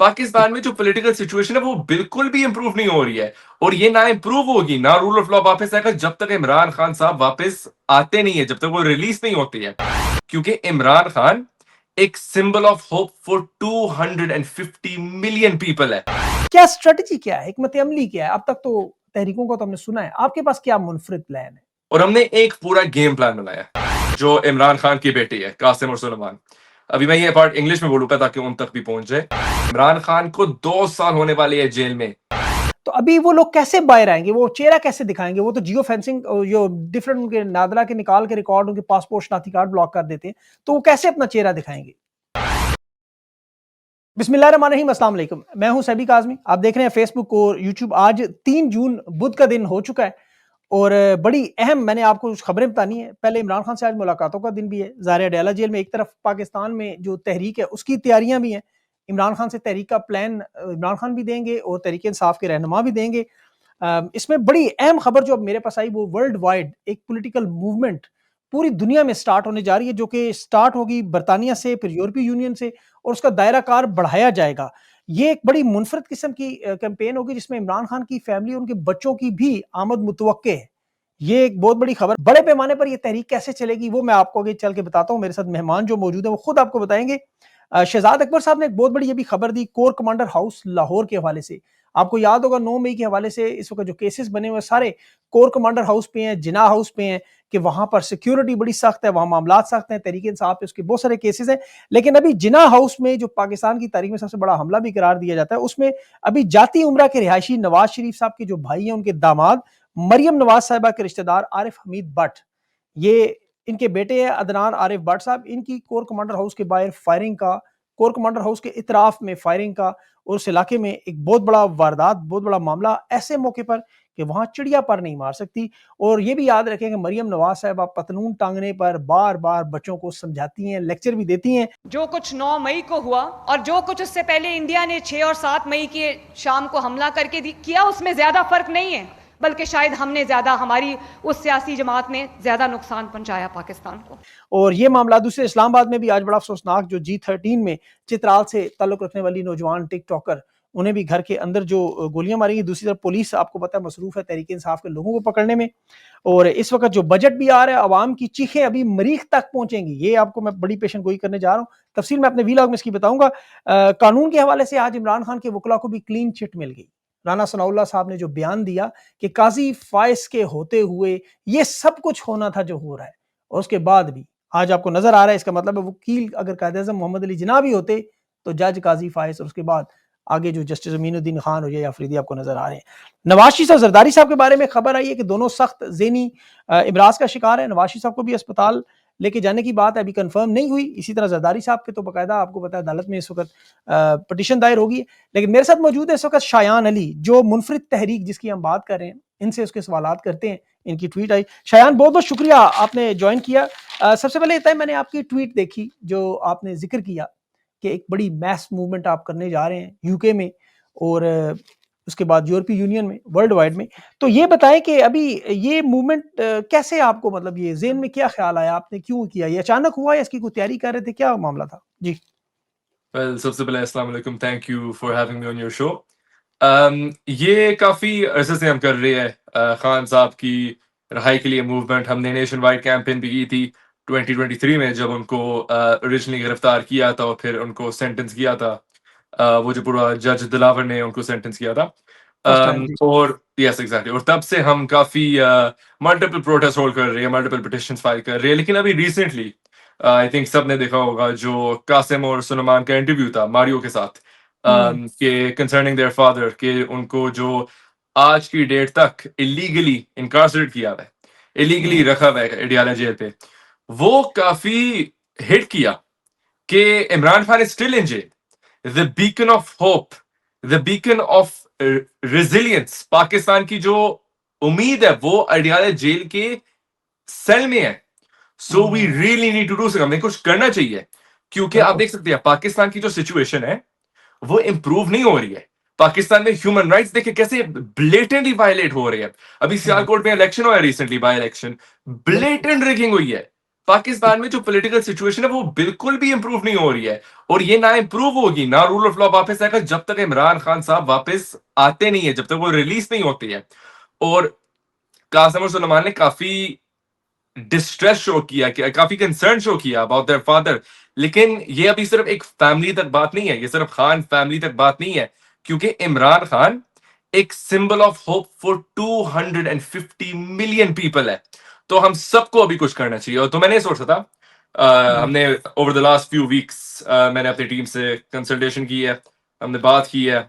पाकिस्तान में जो political situation है वो बिल्कुल भी इंप्रूव नहीं हो रही है, और ये ना इंप्रूव होगी ना रूल ऑफ लॉ वापस आएगा जब तक इमरान खान साहब वापस आते नहीं है, जब तक वो रिलीज नहीं होती है, क्योंकि इमरान खान एक symbol of hope for 250 million people है। क्या स्ट्रेटजी क्या है, हिकमत अमली क्या है? अब तक तो तहरीकों को तो हमने सुना है, आपके पास क्या मुनफरिद प्लान है? और हमने एक पूरा गेम प्लान बनाया जो इमरान खान की बेटी है कासिम और सुलेमान। अभी मैं ये पार्ट इंग्लिश में बोलूंगा ताकि उन तक भी पहुंच जाए। इमरान खान को 2 साल होने वाले हैं जेल में। तो अभी वो लोग कैसे बाहर आएंगे, वो चेहरा कैसे दिखाएंगे? वो तो जियो फेंसिंग जो डिफरेंट उनके नादरा के निकाल के रिकॉर्ड, उनके पासपोर्ट शनाख्ती कार्ड ब्लॉक कर देते हैं, तो वो कैसे अपना चेहरा दिखाएंगे? बिस्मिल्लाहिर्रहमानिर्रहीम, अस्सलाम वालेकुम। मैं हूं सैबी काज़मी, आप देख रहे हैं फेसबुक और यूट्यूब। आज 3 जून बुध का दिन हो चुका है और बड़ी अहम मैंने आपको कुछ खबरें बतानी है। पहले इमरान खान से आज मुलाकातों का दिन भी है। ज़ाहिर अडयाला जेल में एक तरफ पाकिस्तान में जो तहरीक है उसकी तैयारियां भी हैं। इमरान खान से तहरीक का प्लान इमरान खान भी देंगे और तहरीक इंसाफ के रहनुमा भी देंगे। इसमें बड़ी अहम खबर जो अब मेरे पास आई वो वर्ल्ड वाइड एक पॉलिटिकल मूवमेंट पूरी दुनिया में स्टार्ट होने जा रही है, जो कि स्टार्ट होगी बरतानिया से, फिर यूरोपीय यूनियन से, और उसका दायरा कार बढ़ाया जाएगा। ये एक बड़ी मुनफरद किस्म की कैंपेन होगी जिसमें इमरान खान की फैमिली, उनके बच्चों की भी आमद मुतवक्के है। ये एक बहुत बड़ी खबर। बड़े पैमाने पर ये तहरीक कैसे चलेगी वो मैं आपको आगे चल के बताता हूँ। मेरे साथ मेहमान जो मौजूद है वो खुद आपको बताएंगे। शहजाद अकबर साहब ने एक बहुत बड़ी ये भी खबर दी कोर कमांडर हाउस लाहौर के हवाले से। आपको याद होगा 9 मई के हवाले से इस वक्त जो केसेस बने हुए सारे कोर कमांडर हाउस पे हैं, जिना हाउस पे हैं, कि वहां पर सिक्योरिटी बड़ी सख्त है, वहां मामला सख्त हैं, तहरीक इंसाफ पे उसके बहुत सारे केसेस हैं। लेकिन अभी जिना हाउस में जो पाकिस्तान की तारीख में सबसे बड़ा हमला भी करार दिया जाता है, उसमें अभी जाती उम्रा के रिहायशी नवाज शरीफ साहब के जो भाई हैं, उनके दामाद मरियम नवाज साहिबा के रिश्तेदार आरिफ हमीद भट्ट, ये इनके बेटे हैं अदनान आरिफ भट्ट साहब, इनकी कोर कमांडर हाउस के बाहर फायरिंग का, कोर कमांडर हाउस के इतराफ में फायरिंग का, और उस इलाके में एक बहुत बड़ा वारदात, बहुत बड़ा मामला ऐसे मौके पर कि वहां चिड़िया पर नहीं मार सकती। और ये भी याद रखें कि मरियम नवाज साहिबा पतलून टांगने पर बार बार बच्चों को समझाती हैं, लेक्चर भी देती हैं। जो कुछ 9 मई को हुआ और जो कुछ उससे पहले इंडिया ने 6 और 7 मई की शाम को हमला करके किया, उसमें ज्यादा फर्क नहीं है, बल्कि शायद हमने ज्यादा, हमारी उस सियासी जमात ने ज्यादा नुकसान पहुंचाया पाकिस्तान को। और ये मामला दूसरे इस्लामाबाद में भी आज बड़ा अफसोसनाक, जो G13 में चित्राल से ताल्लुक रखने वाली नौजवान टिकटॉकर, उन्हें भी घर के अंदर जो गोलियां मारी गई। दूसरी तरफ पुलिस आपको पता है मसरूफ है तहरीक इंसाफ के लोगों को पकड़ने में। और इस वक्त जो बजट भी आ रहा है, अवाम की चीखें अभी मरीख तक पहुंचेंगी, ये आपको मैं बड़ी पेशन गोई करने जा रहा हूँ। तफसील मैं अपने वीलॉग में इसकी बताऊंगा। कानून के हवाले से आज इमरान खान के वकला को भी क्लीन चिट मिल गई। राना सनाउल्लाह साहब ने जो बयान दिया कि काजी फाइज के होते हुए ये सब कुछ होना था जो हो रहा है, और उसके बाद भी आज आपको नजर आ रहा है, इसका मतलब है वकील अगर कायद-ए-आज़म मोहम्मद अली जिन्ना भी होते तो जज काजी फाइज, और उसके बाद आगे जो जस्टिस अमीनुद्दीन खान हो या अफरीदी आपको नजर आ रहे हैं। नवाज शरीफ साहब जरदारी साहब के बारे में खबर आई है कि दोनों सख्त ज़हनी इमराज का शिकार है। नवाज शरीफ साहब को भी अस्पताल लेके जाने की बात है, अभी कंफर्म नहीं हुई। इसी तरह जरदारी साहब के तो बाकायदा आपको पता है अदालत में इस वक्त पटिशन दायर होगी। लेकिन मेरे साथ मौजूद है इस वक्त शायान अली, जो मुनफरिद तहरीक जिसकी हम बात कर रहे हैं, इनसे उसके सवालात करते हैं। इनकी ट्वीट आई। शायान, बहुत बहुत शुक्रिया आपने ज्वाइन किया। सबसे पहले इतना, मैंने आपकी ट्वीट देखी जो आपने जिक्र किया कि एक बड़ी मैस मूवमेंट आप करने जा रहे हैं यूके में और उसके बाद यूरोपीय यूनियन में, वर्ल्ड वाइड में। तो ये बताएं कि अभी ये मूवमेंट कैसे आपको, मतलब ये ज़हन में क्या ख्याल आया, आपने क्यों किया, ये अचानक हुआ या इसकी कोई तैयारी कर रहे थे, क्या मामला था? जी। Well, सबसे पहले अस्सलाम वालेकुम, thank you for having me on your show. ये काफ़ी अरसे से हम कर रहे हैं खान साहब की रहाई के लिए मूवमेंट। हमने नेशन वाइड कैंपेन भी की थी 2023 में, जब उनको ओरिजिनली गिरफ्तार किया था और फिर उनको सेंटेंस किया था। वो जो पूरा जज दिलावर ने उनको सेंटेंस किया था। फर्स्ट टाइम जी। और यस एग्जैक्टली, और तब से हम काफ़ी मल्टीपल प्रोटेस्ट होल्ड कर रहे हैं, मल्टीपल पिटिशंस फाइल कर रहे हैं। लेकिन अभी रिसेंटली आई थिंक सबने देखा होगा जो कासिम और सुलेमान का इंटरव्यू था मारियो के साथ, के कंसर्निंग देयर फादर, के उनको जो आज की डेट तक इलीगली इनकार्सरेट किया हुआ है, इलीगली रखा हुआ है अडयाला जेल पे, वो काफी हिट किया कि Imran Khan is still in jail. The beacon of hope, the beacon of resilience, Pakistan की जो उम्मीद है वो अडयाला जेल के सेल में है। So we really need to do something, हमें कुछ करना चाहिए, क्योंकि आप देख सकते हैं पाकिस्तान की जो सिचुएशन है वो इंप्रूव नहीं हो रही है। पाकिस्तान में ह्यूमन राइट्स देखिए कैसे ब्लेटेंटली वायलेट हो रहे हैं। अभी सियालकोट में इलेक्शन हुआ है recently, by election, blatant rigging हुई है। पाकिस्तान में जो पॉलिटिकल सिचुएशन है वो बिल्कुल भी इंप्रूव नहीं हो रही है, और ये ना इंप्रूव होगी ना रूल ऑफ लॉ वापस आएगा जब तक इमरान खान साहब वापस आते नहीं है, जब तक वो रिलीज नहीं होती है। और कासिम और सुलेमान ने काफी डिस्ट्रेस शो किया, काफी कंसर्न शो किया अबाउट देयर फादर, लेकिन ये अभी सिर्फ एक फैमिली तक बात नहीं है, ये सिर्फ खान फैमिली तक बात नहीं है, क्योंकि इमरान खान एक symbol of hope for 250 million people है। तो हम सबको अभी कुछ करना चाहिए। और तो मैंने सोचा था, हमने over the last few weeks मैंने अपनी टीम से कंसल्टेशन की है, हमने बात की है,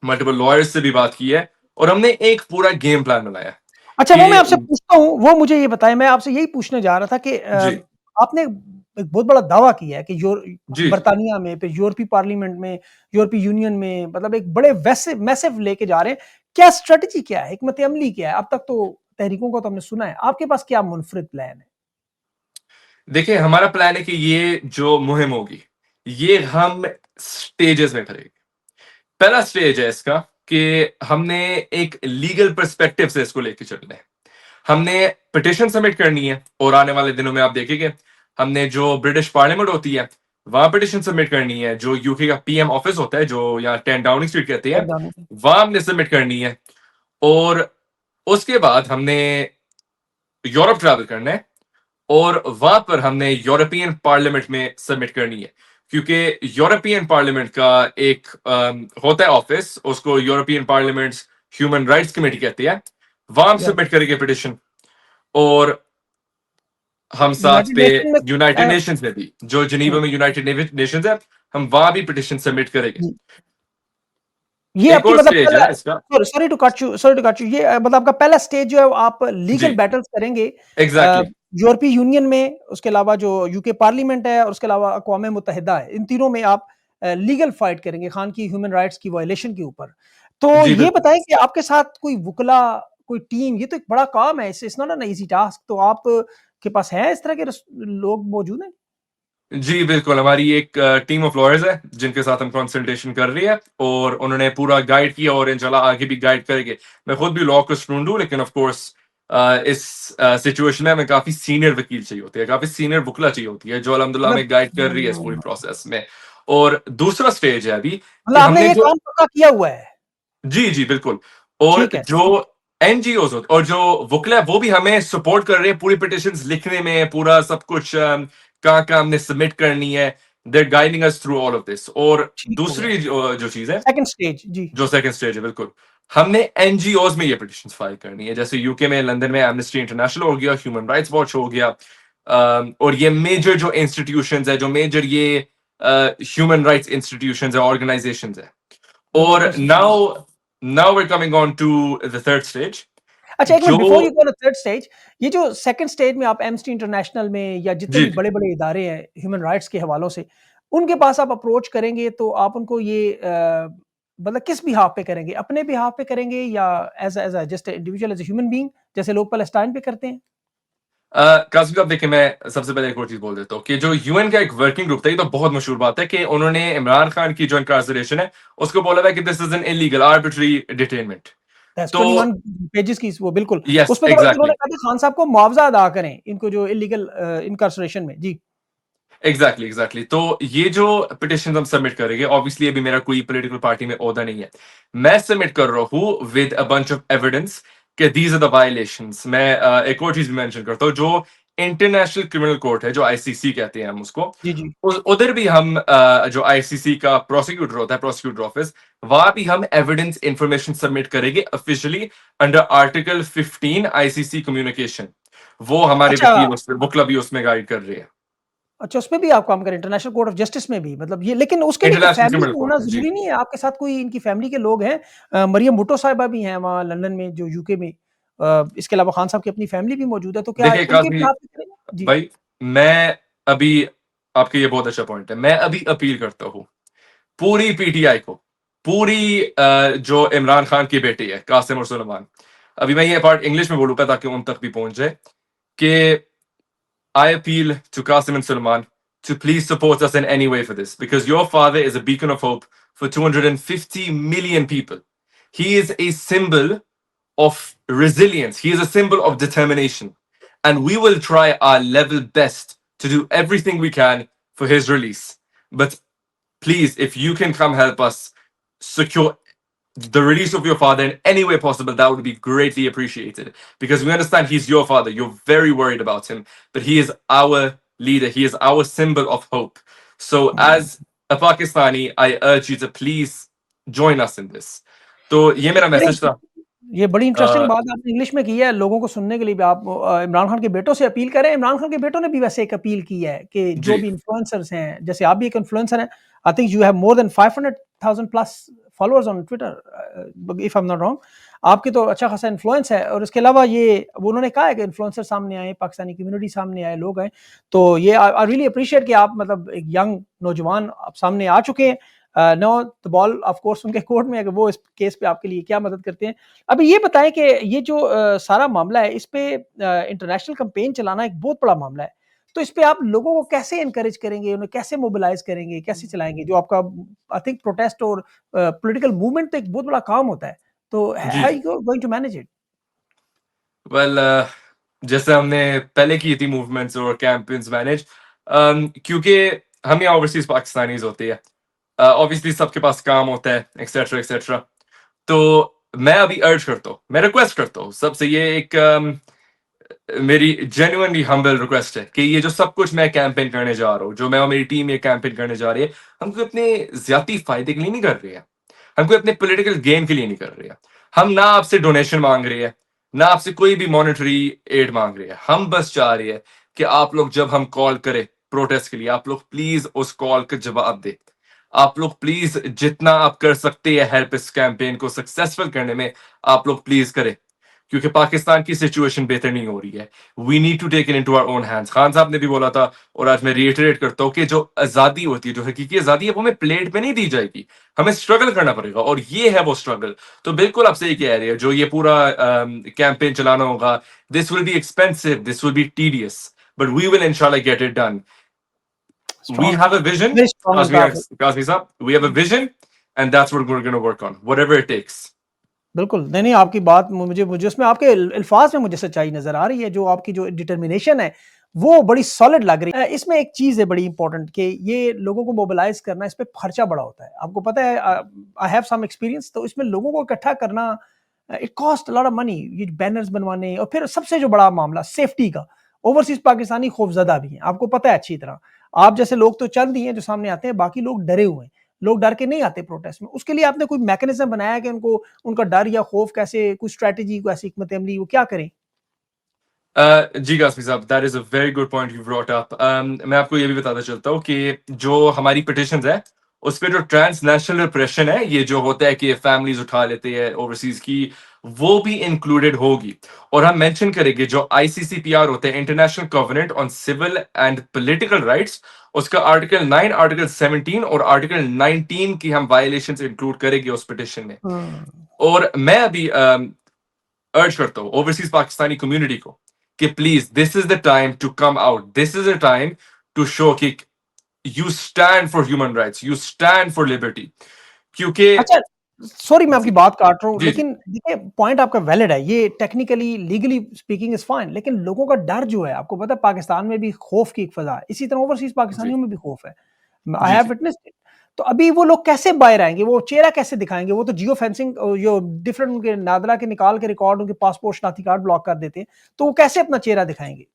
मल्टीपल लॉयर्स से भी बात की है, और हमने एक पूरा गेम प्लान बनाया अच्छा, वो मैं आपसे कि पूछता हूँ, वो मुझे ये बताएं, मैं आपसे यही पूछने जा रहा था कि जी आपने एक बहुत बड़ा दावा किया है कि जी बरतानिया में, फिर यूरोपीय पार्लियामेंट में, यूरोपीय यूनियन में, मतलब एक बड़े वैसे मैसिव लेके जा रहे हैं। क्या स्ट्रेटजी क्या है, हिकमत अमली क्या है? अब तक तो तहरीकों को तो हमने सुना है, आपके पास क्या मुनफरिद प्लान है? देखिए, हमारा प्लान है कि ये जो मुहिम होगी ये हम स्टेजेस में करेंगे। पहला स्टेज है इसका कि हमने एक लीगल पर्सपेक्टिव से इसको लेके चलना है। हमने पिटिशन सबमिट करनी है, और आने वाले दिनों में आप देखेंगे हमने जो ब्रिटिश पार्लियामेंट होती है वहां पिटिशन सबमिट करनी है, जो यूके का पीएम ऑफिस होता है जो यहाँ 10 डाउनिंग स्ट्रीट कहते हैं वहां हमने सबमिट करनी है, और उसके बाद हमने यूरोप ट्रैवल करना है, और वहां पर हमने यूरोपियन पार्लियामेंट में सबमिट करनी है, क्योंकि यूरोपियन पार्लियामेंट का एक होता है ऑफिस, उसको European parliament human rights committee कहते हैं, वहां हम सबमिट करेंगे पिटिशन। और हम साथ यूनाइटेड पे नेशन में यूनाइटेड नेशंस में भी, जो जिनीवा में यूनाइटेड नेशंस है, हम वहां भी पिटिशन सबमिट करेंगे। ये एक आपकी और मतलब स्टेज पहला, है इसका। Sorry to cut you, sorry to cut you, ये मतलब आपका पहला स्टेज जो है वो आप लीगल जी बैटल्स करेंगे एग्जैक्टली यूरोपीय यूनियन में, उसके अलावा जो यूके पार्लियामेंट है, और उसके अलावा अक़वाम मुत्तहिदा है, इन तीनों में आप लीगल फाइट करेंगे खान की ह्यूमन राइट्स की वायलेशन के ऊपर। तो जी ये बिल्कुल। बताएं कि आपके साथ कोई वकला, कोई टीम, ये तो एक बड़ा काम है, it's not an easy task, तो आप के पास है इस तरह के लोग मौजूद हैं? जी बिल्कुल, हमारी एक टीम ऑफ लॉयर्स है जिनके साथ हम कंसल्टेशन कर रही है, और उन्होंने पूरा गाइड किया और इंशाल्लाह आगे भी गाइड करेंगे। मैं खुद भी लॉ का स्टूडेंट हूँ, लेकिन ऑफ कोर्स इस सिचुएशन में हमें काफी सीनियर वकील चाहिए होती है, काफी सीनियर वकला चाहिए होती है, जो अल्हम्दुलिल्लाह मतलब हमें गाइड कर रही है इस पूरी प्रोसेस में। और दूसरा स्टेज है अभी कि मतलब आपने हमने ये जो काम पक्का किया हुआ है? जी जी बिल्कुल, और ठीक है। जो एनजीओ और जो वकला है वो भी हमें सपोर्ट कर रहे हैं पूरी पिटिशंस लिखने में, पूरा सब कुछ कहाँ कहाँ हमने सबमिट करनी है, they are guiding us through all of this. और ठीक हो गया। दूसरी जो चीज है, सेकंड स्टेज जी। जो सेकंड स्टेज है, बिल्कुल हमने एनजीओज में ये पिटिशंस फाइल करनी है, जैसे यूके में, लंदन में एमनेस्टी इंटरनेशनल हो गया, ह्यूमन राइट्स वॉच हो गया, और ये मेजर जो इंस्टीट्यूशंस है, जो मेजर ये ह्यूमन राइट्स इंस्टीट्यूशंस है, ऑर्गेनाइजेशंस है। और now we're coming on to the third stage, अच्छा, एक मिनट, जो before you go to third stage, ये जो सेकंड स्टेज में आप एम्नेस्टी इंटरनेशनल में या जितने जी भी बड़े-बड़े इदारे हैं ह्यूमन राइट्स के हवालों से, उनके पास आप अप्रोच करेंगे तो आप उनको ये मतलब किस बिहाफ पे करेंगे? अपने बिहाफ पे करेंगे या as a just individual, as a human being, जैसे लोग पैलेस्टाइन पे करते हैं? कासिम साहब देखिए, मैं सबसे पहले एक और चीज बोल देता हूँ कि जो यूएन का एक वर्किंग ग्रुप था, ये तो बहुत मशहूर बात है कि उन्होंने इमरान खान की जो इनकार्सरेशन है उसको बोला था कि this is an illegal arbitrary detainment. That's तो 21 पेजेस की वो बिल्कुल। यस उसमें तो बल्कि एग्जैक्टली उन्होंने कहा था खान साहब को मुआवजा अदा करें, इनको जो इल्लीगल इनकार्सरेशन में। जी। एग्जैक्टली तो ये जो पिटिशन हम सबमिट करेंगे, ऑब्वियसली अभी मेरा कोई पॉलिटिकल पार्टी में ओहदा नहीं है, मैं सबमिट कर रहा हूँ with a bunch of evidence कि दीज आर द वायलेशंस। मैं एक और चीज भी मेंशन करता हूँ, जो इंटरनेशनल क्रिमिनल कोर्ट है, जो आईसीसी कहते हैं हम उसको, जी, जी। उधर भी हम जो आईसीसी का प्रोसिक्यूटर होता है, प्रोसिक्यूटर ऑफिस, वहां भी हम एविडेंस इंफॉर्मेशन सबमिट करेंगे officially under article 15 ICC communication. वो हमारे अच्छा, वकील बुकला भी उसमें गाइड कर रहे हैं। अच्छा, उसमें भी आप काम करें, इंटरनेशनल कोर्ट ऑफ जस्टिस में भी, मतलब ये, लेकिन उसके लिए कोई इंटरनेशनल फैमिली क्रिमिनल होना कोर्ट में जी। ज़रूरी नहीं है? आपके साथ कोई इनकी फैमिली के लोग हैं? मरियम भुट्टो साहिबा भी हैं वहाँ लंदन में, जो यूके में, इसके अलावा खान साहब की अपनी फैमिली भी मौजूद है, तो क्या देखिए उनके काफी भी आप करेंगे? जी। भाई, मैं अभी, आपके ये बहुत अच्छा पॉइंट है, मैं अभी अपील करता हूँ पूरी पीटीआई को, पूरी जो इमरान खान की बेटी है कासिम और सुलेमान, अभी मैं ये पार्ट इंग्लिश में बोलूंगा ताकि उन तक भी पहुंच जाए, कि I appeal to Qasim and Sulaiman to please support us in any way for this, because your father is a beacon of hope for 250 million people. He is a symbol of resilience. He is a symbol of determination. and we will try our level best to do everything we can for his release. But please, if you can come help us secure the release of your father in any way possible, that would be greatly appreciated. Because we understand he's your father, you're very worried about him, but he is our leader, he is our symbol of hope. So, as a Pakistani, I urge you to please join us in this. तो ये मेरा message था. ये बड़ी interesting बात आपने English में की है, लोगों को सुनने के लिए भी आप इमरान खान के बेटों से अपील करें। इमरान खान के बेटों ने भी वैसे एक अपील की है कि जो भी इन्फ्लुएंसर्स हैं, जैसे आप भी एक इन्फ्लुएंसर हैं, I think you have more than 500,000 plus followers on Twitter, if I am not wrong, आपके तो अच्छा खासा इन्फ्लुएंस है। और इसके अलावा ये उन्होंने कहा है कि इन्फ्लुएंसर सामने आए, पाकिस्तानी कम्युनिटी सामने आए, लोग आए, तो ये आई रियली अप्रिशिएट कि आप मतलब एक यंग नौजवान आप सामने आ चुके हैं। Know the ball of course उनके कोर्ट में है कि वो इस केस पे आपके लिए क्या मदद करते हैं। अभी ये बताएं कि ये जो सारा मामला है, इस पे इंटरनेशनल कैंपेन चलाना एक बहुत बड़ा मामला है, तो इस पे आप लोगों को कैसे एनकरेज करेंगे, उन्हें कैसे मोबिलाइज करेंगे, कैसे चलाएंगे? जो आपका आई थिंक प्रोटेस्ट और पॉलिटिकल मूवमेंट तो एक बहुत बड़ा काम होता है, तो how you going to manage it? Well, जैसे हमने पहले की थी मूवमेंट्स और कैंपेन्स मैनेज, क्योंकि हम यहाँ ओवरसीज पाकिस्तानीज होते हैं, ऑब्वियसली सबके पास काम होता है, एक्सेट्रा एक्सेट्रा। तो मैं अभी अर्ज करता हूँ, मैं रिक्वेस्ट करता हूँ सबसे, ये एक मेरी जेन्युइनली हम्बल रिक्वेस्ट है कि ये जो सब कुछ मैं कैंपेन करने जा रहा हूँ, जो मैं और मेरी टीम ये कैंपेन करने जा रही है, हम कोई अपने ज्यादा फायदे के लिए नहीं कर रहे हैं, हम कोई अपने पॉलिटिकल गेन के लिए नहीं कर रहे हैं। हम ना आपसे डोनेशन मांग रहे हैं, ना आपसे कोई भी मॉनेटरी एड मांग रहे हैं। हम बस चाह रहे हैं कि आप लोग जब हम कॉल करें प्रोटेस्ट के लिए, आप लोग प्लीज उस कॉल का जवाब दे। आप लोग प्लीज जितना आप कर सकते हैं हेल्प इस कैंपेन को सक्सेसफुल करने में, आप लोग प्लीज करें, क्योंकि पाकिस्तान की सिचुएशन बेहतर नहीं हो रही है। We need to take it into our own hands. Khan साहब ने भी बोला था, और आज मैं रिएटरेट करता हूँ कि जो आजादी होती है, जो हकीकी आजादी है, वो हमें प्लेट पे नहीं दी जाएगी, हमें स्ट्रगल करना पड़ेगा, और ये है वो स्ट्रगल। तो बिल्कुल आप सही कह रहे हैं, जो ये पूरा कैंपेन चलाना होगा, this will be expensive, this will be tedious, but we will इंशाल्लाह get it done. We have a vision, Kazmi Saab, we have a vision, and that's what we're going to work on, whatever it takes. बिल्कुल, नहीं आपकी बात मुझे उसमें आपके अल्फाज में मुझे सच्चाई नजर आ रही है, जो आपकी जो डिटर्मिनेशन है वो बड़ी सॉलिड लग रही है। इसमें एक चीज है बड़ी इंपॉर्टेंट कि ये लोगों को मोबिलाइज करना, इस पे खर्चा बड़ा होता है, आपको पता है, आई हैव सम एक्सपीरियंस। तो इसमें लोगों को इकट्ठा करना, it cost a lot of money, ये बैनर्स बनवाने, और फिर सबसे जो बड़ा मामला सेफ्टी का, ओवरसीज पाकिस्तानी खौफजदा भी हैं, आपको पता है अच्छी तरह। आप जैसे लोग तो चंद ही हैं जो सामने आते हैं, बाकी लोग डरे हुए हैं, लोग डर के नहीं आते प्रोटेस्ट में। उसके लिए आपने कोई मैकेनिज्म बनाया कि उनको उनका डर या खौफ कैसे, कोई स्ट्रेटजी, कोई ऐसी हिकमत अमली वो क्या करें? जी कासमी साहब, that is a very good point you brought up. मैं आपको ये भी बताता चलता हूँ कि जो हमारी पिटिशंस है, उस पर जो ट्रांसनेशनल रिप्रेशन है, ये जो होता है कि फैमिलीज उठा लेते हैं ओवरसीज की, वो भी इंक्लूडेड होगी। और हम मेंशन करेंगे जो ICCPR होते हैं, international covenant on civil and political rights, उसका आर्टिकल 9, आर्टिकल 17 और आर्टिकल 19 की हम वायलेशंस इंक्लूड करेंगे उस पिटिशन में। और मैं अभी अर्ज करता हूँ ओवरसीज पाकिस्तानी कम्युनिटी को कि please, this is the time to come out, this is the time to show कि you stand for human rights, you stand for liberty. क्योंकि अच्छा, सॉरी मैं आपकी बात काट रहा हूँ, लेकिन देखिए पॉइंट आपका वैलिड है, ये technically legally speaking is fine, लेकिन लोगों का डर जो है, आपको पता है पाकिस्तान में भी खौफ की एक फजा है, इसी तरह ओवरसीज पाकिस्तानियों में भी खौफ है, आई हैव विटनेस्ड इट। तो अभी वो लोग कैसे बाहर आएंगे, वो चेहरा कैसे दिखाएंगे? वो तो जियो फेंसिंग, जो डिफरेंट उनके नादरा के निकाल के रिकॉर्ड, उनके पासपोर्ट शनाख्ती कार्ड ब्लॉक कर देते हैं, तो वो कैसे अपना चेहरा दिखाएंगे?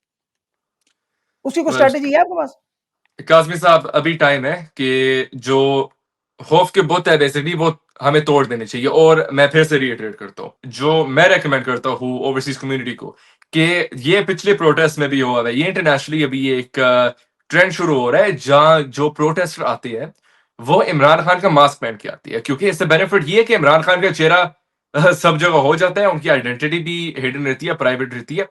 उसकी कोई स्ट्रेटजी है आपके पास? काज़मी साहब, अभी टाइम है कि जो खौफ के बुत है बेसिकली वो हमें तोड़ देने चाहिए। और मैं फिर से रिएटरेट करता हूँ, जो मैं रेकमेंड करता हूँ ओवरसीज कम्युनिटी को, कि ये पिछले प्रोटेस्ट में भी हुआ है, ये इंटरनेशनली अभी एक ट्रेंड शुरू हो रहा है, जहाँ जो प्रोटेस्टर आते हैं वो इमरान खान का मास्क पहन के आती है, क्योंकि इससे बेनिफिट ये है कि इमरान खान का चेहरा सब जगह हो जाता है, उनकी आइडेंटिटी भी हिडन रहती है, प्राइवेट रहती है।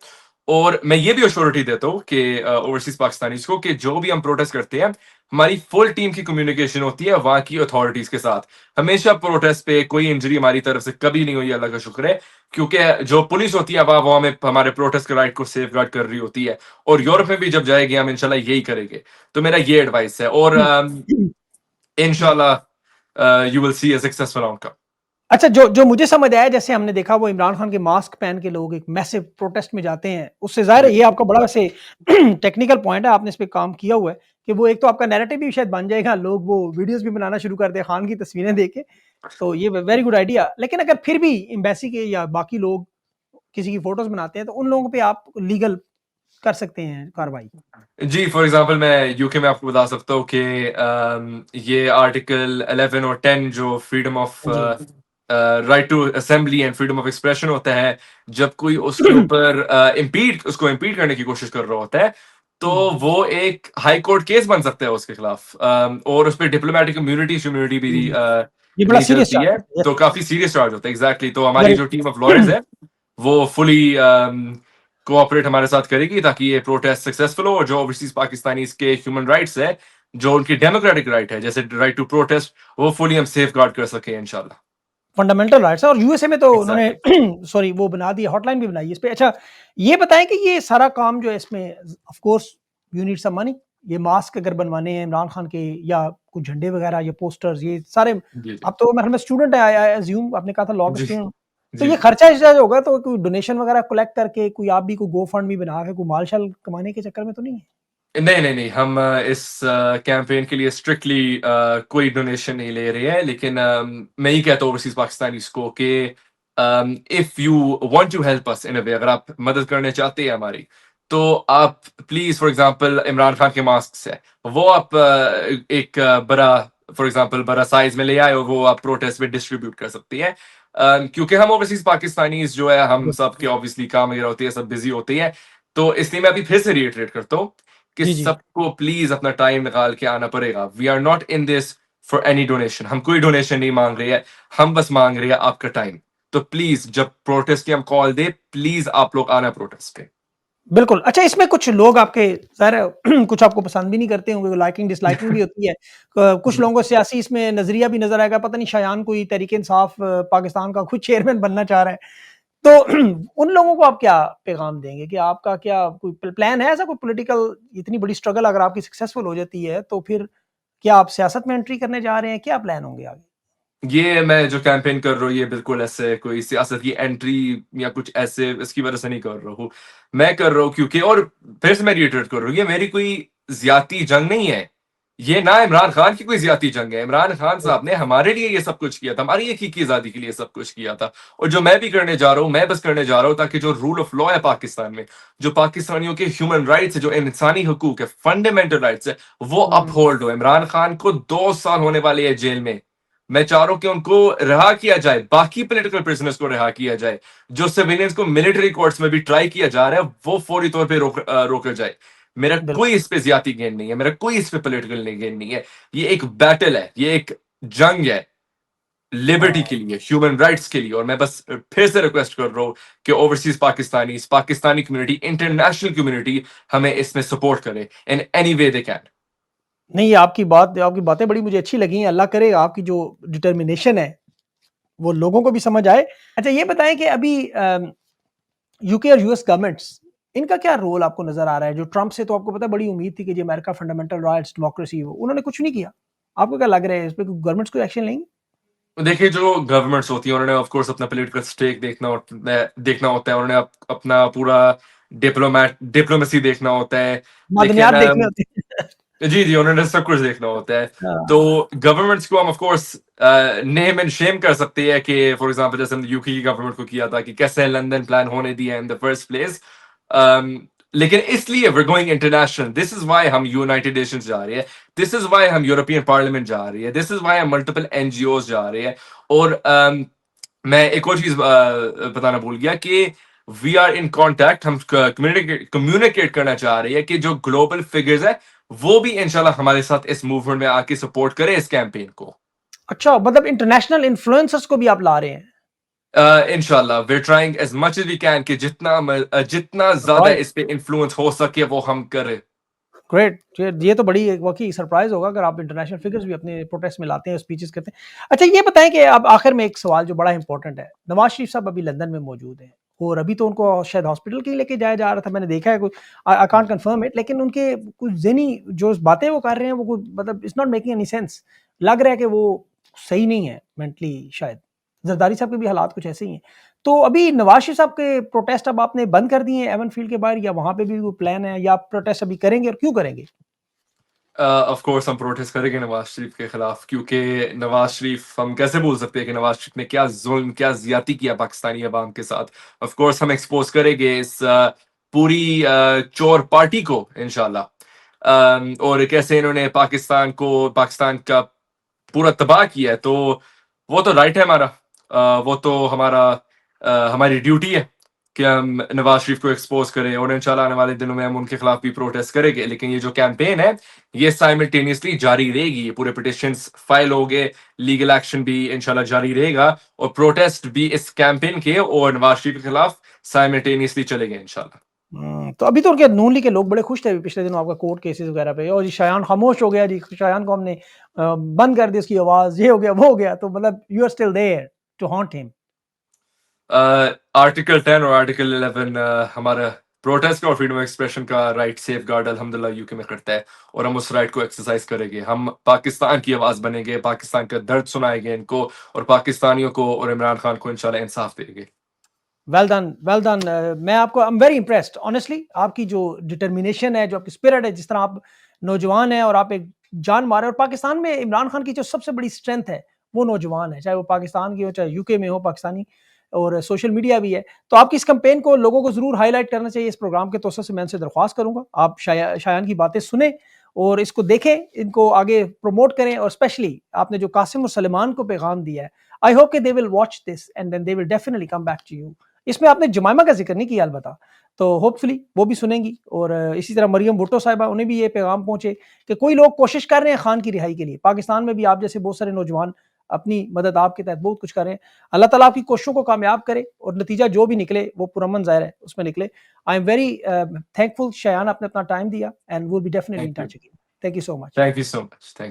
और मैं ये भी अश्योरिटी देता हूँ कि ओवरसीज पाकिस्तानीज को कि जो भी हम प्रोटेस्ट करते हैं, हमारी फुल टीम की कम्युनिकेशन होती है वहां की अथॉरिटीज के साथ। हमेशा प्रोटेस्ट पे कोई इंजरी हमारी तरफ से कभी नहीं हुई, अल्लाह का शुक्र है, क्योंकि जो पुलिस होती है वहां हमें हमारे प्रोटेस्ट के राइट को सेफ गार्ड कर रही होती है। और यूरोप में भी जब जाएंगे हम इंशाल्लाह यही करेंगे। तो मेरा ये एडवाइस है, और इंशाल्लाह you will see a successful outcome. अच्छा, जो मुझे समझ आया, जैसे हमने देखा वो इमरान खान के मास्क पहन के लोग एक मैसिव प्रोटेस्ट में जाते हैं, उससे ज़ाहिर है जी, ये आपका बड़ा वैसे टेक्निकल पॉइंट है, आपने इस पे काम किया हुआ है कि वो एक तो आपका नैरेटिव भी शायद बन जाएगा, लोग वो वीडियोज़ भी बनाना शुरू कर दें खान की तस्वीरें देख के, तो ये वेरी गुड आइडिया। लेकिन अगर फिर भी एम्बेसी के या बाकी लोग किसी की फ़ोटोज़ बनाते हैं, तो उन लोगों पे आप लीगल कर सकते हैं कार्रवाई। जी, फॉर एग्ज़ाम्पल मैं यूके में आपको बता सकता हूँ कि ये आर्टिकल 11 और 10 जो फ्रीडम ऑफ जी। Right to assembly and freedom of expression होता है, जब कोई उसके ऊपर उसको इम्पीड करने की कोशिश कर रहा होता है, तो हुँ, वो एक हाई कोर्ट केस बन सकता है उसके खिलाफ, और उसपे डिप्लोमैटिक इम्यूनिटी भी हुँ। ये बड़ा ली सीरियस चलती चार्ज है, है। यस, तो काफ़ी सीरियस चार्ज होता है, एग्ज़ैक्टली। तो हमारी वेरी जो टीम ऑफ लॉयर्स है, वो फुली कोऑपरेट हमारे साथ करेगी ताकि ये प्रोटेस्ट सक्सेसफुल हो, और जो ओवरसीज पाकिस्तानीज के ह्यूमन राइट्स है, जो उनकी डेमोक्रेटिक राइट है, जैसे राइट टू प्रोटेस्ट, वो फुली हम सेफ गार्ड कर सके इंशाल्लाह। फंडामेंटल राइट्स है, और यूएसए में तो उन्होंने एग्जैक्टली। सॉरी वो बना दी, हॉटलाइन भी बनाई है इस पे। अच्छा, ये बताएं कि ये सारा काम जो है इसमें of course you need some money, ये मास्क अगर बनवाने हैं इमरान खान के या कुछ झंडे वगैरह या पोस्टर्स, ये सारे जी जी अब तो मेरे में स्टूडेंट है, आई अज्यूम आपने कहा था लॉ के जी स्टूडेंट, तो जी ये खर्चा इस होगा, तो कोई डोनेशन वगैरह कलेक्ट करके कोई आप भी कोई गो फंड भी बना के कोई माल-शाल कमाने के चक्कर में तो नहीं है? नहीं नहीं नहीं, हम इस कैंपेन के लिए स्ट्रिक्टली कोई डोनेशन नहीं ले रहे हैं, लेकिन मैं ही कहता हूँ ओवरसीज पाकिस्तानीज को कि if you want to help us in a way, अगर आप मदद करने चाहते हैं हमारी, तो आप please, for example Imran Khan के मास्क है, वो आप एक बड़ा, फॉर एग्जांपल बड़ा साइज में ले आए और वो आप प्रोटेस्ट में डिस्ट्रीब्यूट कर सकती हैं। क्योंकि हम ओवरसीज पाकिस्तानीज जो है, हम सब के ऑब्वियसली काम वगैरह होती है, सब बिजी होते हैं, तो इसलिए मैं अभी फिर से रिइटरेट करता हूँ कि जी, जी। सबको प्लीज अपना टाइम निकाल के आना पड़ेगा। We are not in this for any donation, हम कोई डोनेशन नहीं मांग रहे हैं, हम बस मांग रहे हैं आपका टाइम। तो प्लीज जब प्रोटेस्ट की हम कॉल दे, प्लीज आप लोग आना प्रोटेस्ट पे। बिल्कुल। अच्छा, इसमें कुछ लोग आपके ज़ाहिर है कुछ आपको पसंद भी नहीं करते होंगे, लाइकिंग डिसलाइकिंग भी होती है। कुछ जी लोगों को सियासी इसमें नज़रिया भी नज़र आएगा, पता नहीं शायान कोई तहरीक-ए-इंसाफ पाकिस्तान का खुद चेयरमैन बनना चाह रहा है। तो उन लोगों को आप क्या पैगाम देंगे कि आपका क्या कोई प्लान है ऐसा, कोई पॉलिटिकल इतनी बड़ी स्ट्रगल अगर आपकी सक्सेसफुल हो जाती है, तो फिर क्या आप सियासत में एंट्री करने जा रहे हैं? क्या प्लान होंगे आगे? ये मैं जो कैंपेन कर रहा हूँ, ये बिल्कुल ऐसे कोई सियासत की एंट्री या कुछ ऐसे इसकी वजह से नहीं कर रहा हूँ। मैं कर रहा हूँ क्योंकि, और फिर से मैं रिइटरेट कर रहा हूँ, ये मेरी कोई ज्यादती जंग नहीं है। ये ना इमरान खान की कोई ज्यादती जंग है। इमरान खान साहब ने हमारे लिए ये सब कुछ किया था, हमारी हकीकी आजादी के लिए सब कुछ किया था। और जो मैं भी करने जा रहा हूँ, मैं बस करने जा रहा हूँ ताकि जो रूल ऑफ लॉ है पाकिस्तान में, जो पाकिस्तानियों के ह्यूमन राइट्स है, जो इंसानी हकूक है, फंडामेंटल राइट्स है, वो हुँ, अपहोल्ड हो। इमरान खान को 2 साल होने वाले हैं जेल में। मैं चाह रहा हूं कि उनको रिहा किया जाए, बाकी पॉलिटिकल प्रिजनर्स को रिहा किया जाए, जो सिविलियंस को मिलिट्री कोर्ट्स में भी ट्राई किया जा रहा है, वो फौरी तौर पे रोका जाए। मेरा कोई बिल्कुल। इस पे ज्यादा गेन नहीं है, मेरा कोई इस पे पॉलिटिकल गेन नहीं है। ये एक बैटल है, ये एक जंग है लिबर्टी हाँ। के लिए, ह्यूमन राइट्स के लिए। और मैं बस फिर से रिक्वेस्ट कर रहा हूँ कि overseas Pakistani community, international community हमें इसमें सपोर्ट करे in any way they can. नहीं, आपकी बातें बड़ी मुझे अच्छी लगी हैं। अल्लाह करे आपकी जो डिटर्मिनेशन है, वो लोगों को भी समझ आए। अच्छा, ये बताएँ कि अभी यूके और यूएस गवर्नमेंट्स, इनका क्या रोल आपको नज़र आ रहा है? जो ट्रंप से तो आपको पता है बड़ी उम्मीद थी कि जी अमेरिका फंडामेंटल राइट्स, डेमोक्रेसी, वो उन्होंने कुछ नहीं किया। आपको क्या लग रहा है इस पे गवर्नमेंट्स कोई एक्शन लेंगी? देखिए, जो गवर्नमेंट्स होती हैं, उन्होंने ऑफ कोर्स अपना पॉलिटिकल स्टेक देखना होता है, उन्होंने अपना पूरा डिप्लोमेसी देखना होता है। लेकिन मादनियात देखने होते हैं। जी, जी, उन्होंने सब कुछ देखना होता है। तो हाँ, गवर्नमेंट्स को हम of course name and Shem कर सकते हैं कि फॉर एग्जांपल जैसे हमने यूके की गवर्नमेंट को किया था कि कैसे लंदन प्लान होने दिया इन द फर्स्ट प्लेस। लेकिन इसलिए we are going international, this is why हम यूनाइटेड नेशंस जा रहे हैं, दिस इज व्हाई हम यूरोपियन पार्लियामेंट जा रही है, दिस इज व्हाई हम मल्टीपल एनजीओज जा रहे हैं। और मैं एक और चीज बताना भूल गया कि वी आर इन कांटेक्ट, हम कम्युनिकेट करना चाह रहे हैं कि जो ग्लोबल फिगर्स है, वो भी इंशाल्लाह हमारे साथ इस मूवमेंट में आके सपोर्ट करे इस कैंपेन को। अच्छा, मतलब इंटरनेशनल इन्फ्लुएंसर्स को भी आप ला रहे हैं। इंशाल्लाह we are trying as much as we can कि जितना ज्यादा राइट, इस पे इन्फ्लुएंस हो सके वो हम करें। ग्रेट। ये तो बड़ी एक वाक़ई सरप्राइज़ होगा अगर आप इंटरनेशनल फिगर्स भी अपने प्रोटेस्ट में लाते हैं, स्पीचेस करते हैं। अच्छा, ये बताएँ कि अब आखिर में एक सवाल जो बड़ा इंपॉर्टेंट है, नवाज़ शरीफ साहब अभी लंदन में मौजूद हैं और अभी तो उनको शायद हॉस्पिटल के लिए लेके जाया जा रहा था, मैंने देखा है कुछ, आई कांट कंफर्म इट, लेकिन उनके कुछ ज़हनी जो बातें वो कर रहे हैं वो कोई मतलब it's not making any sense. लग रहा है कि वो सही नहीं है मेंटली शायद। जरदारी साहब के भी हालात कुछ ऐसे ही हैं। तो अभी नवाज शरीफ साहब के प्रोटेस्ट अब आपने बंद कर दिए हैं एवन फील्ड के बाहर, या वहां पे भी वो प्लान है, या आप प्रोटेस्ट अभी करेंगे और क्यों करेंगे? ऑफ कोर्स हम प्रोटेस्ट करेंगे नवाज शरीफ के खिलाफ, क्योंकि नवाज शरीफ, हम कैसे भूल सकते हैं कि नवाज शरीफ ने क्या जुल्म, क्या ज्यादती किया पाकिस्तानी अवाम के साथ। ऑफ कोर्स हम एक्सपोज करेंगे इस पूरी चोर पार्टी को इंशाल्लाह, और कैसे इन्होंने पाकिस्तान का पूरा तबाह किया है। तो वो तो राइट है हमारा, वो तो हमारी ड्यूटी है कि हम नवाज शरीफ को एक्सपोज करें, और इंशाल्लाह आने वाले दिनों में हम उनके खिलाफ भी प्रोटेस्ट करेंगे। लेकिन ये जो कैंपेन है ये साइमल्टेनियसली जारी रहेगी, ये पूरे पिटिशंस फाइल हो गए, लीगल एक्शन भी इंशाल्लाह जारी रहेगा, और प्रोटेस्ट भी इस कैंपेन के और नवाज शरीफ के खिलाफ साइमल्टेनियसली चलेंगे इंशाल्लाह। तो अभी तो उनके नून लीग के लोग बड़े खुश थे अभी पिछले दिनों आपका कोर्ट केसेस वगैरह पे, और जी शायान खामोश हो गया जी, शायान को हमने बंद कर दी उसकी आवाज, ये हो गया वो हो गया, तो मतलब you are still there to haunt him. Article 10 और आर्टिकल 11 हमारा प्रोटेस्ट और फ्रीडम ऑफ एक्सप्रेशन का राइट सेफ गार्ड अल्हम्दुलिल्लाह यूके में करता है, और हम उस राइट को एक्सरसाइज करेंगे। हम पाकिस्तान की आवाज बनेंगे, पाकिस्तान का दर्द सुनाएंगे इनको, और पाकिस्तानियों को और इमरान खान को इंशाल्लाह इंसाफ देंगे। Well done, well done. मैं आपको, आई एम वेरी इम्प्रेस्ड ऑनेस्टली, आपकी जो डिटर्मिनेशन है, जो आपकी स्पिरिट है, जिस तरह आप नौजवान हैं और आप एक जान मारे। और पाकिस्तान में इमरान खान की जो सबसे बड़ी स्ट्रेंथ है वो नौजवान है, चाहे वो पाकिस्तान की हो चाहे यूके में हो पाकिस्तानी, और सोशल मीडिया भी है। तो आपकी इस कैंपेन को लोगों को जरूर हाईलाइट करना चाहिए। इस प्रोग्राम के तौर से मैं उनसे दरख्वास्त करूंगा आप शायान की बातें सुने और इसको देखें, इनको आगे प्रमोट करें। और स्पेशली आपने जो कासिम और सलेमान को पैगाम दिया है, आई होप कि they will watch this and then they will definitely come back to you. इसमें आपने जमाइमा का जिक्र नहीं किया अलबत्ता, तो होपफुली वो भी सुनेंगी। और इसी तरह मरियम भुट्टो साहिबा, उन्हें भी ये पैगाम पहुंचे कि कोई लोग कोशिश कर रहे हैं खान की रिहाई के लिए। पाकिस्तान में भी आप जैसे बहुत सारे नौजवान अपनी मदद आपके तहत बहुत कुछ कर रहे हैं। अल्लाह ताला आपकी कोशिशों को कामयाब करे और नतीजा जो भी निकले वो पुरअमन ज़ाहिर है उसमें निकले। I am very thankful Shayan, आपने अपना टाइम दिया, and will be definitely in thank you, touch again. Thank you so much. Thank you so much, thank